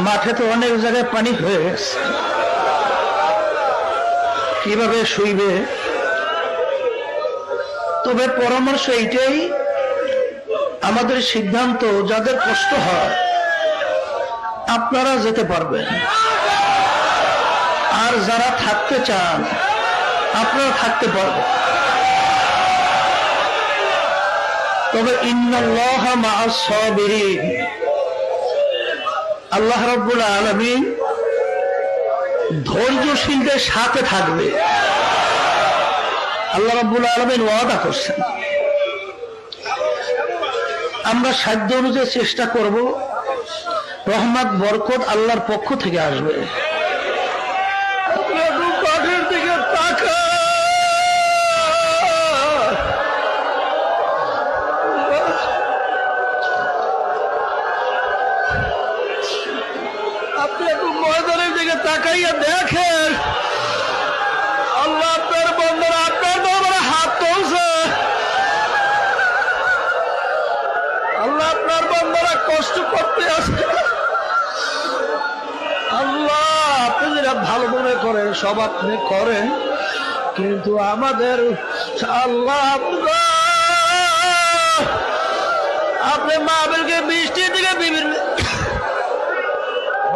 মাঠে তো অনেক জায়গায় পানি হয়ে গেছে, কিভাবে শুইবে? তবে পরামর্শ এইটাই, আমাদের সিদ্ধান্ত, যাদের কষ্ট হয় আপনারা যেতে পারবেন, আর যারা থাকতে চান আপনারা থাকতে পারবেন। তবে ইন্নাল্লাহা মাআস সাবিরিন, আল্লাহ রাব্বুল আলামিন ধৈর্যশীলদের সাথে থাকবে। আল্লাহ রাব্বুল আলামিন ওয়াদা করছেন। আমরা সাধ্য অনুযায়ী চেষ্টা করব, রহমত বরকত আল্লাহর পক্ষ থেকে আসবে। মাঠের দিকে তাকা, আপনি একটু ময়দানের দিকে তাকাইয়া দেখেন, আল্লাহ আপনার বন্ধুরা আপনার দরবারে হাত তুলছে। আল্লাহ আপনার বন্ধুরা কষ্ট করতে আছে। আল্লাহ আপনি যেটা ভালো মনে করেন সব আপনি করেন, কিন্তু আমাদের আল্লাহ আপনি মাহফিলকে বৃষ্টি থেকে বিভিন্ন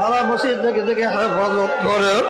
ভালো মসজিদ থেকে হেফাজত করেন।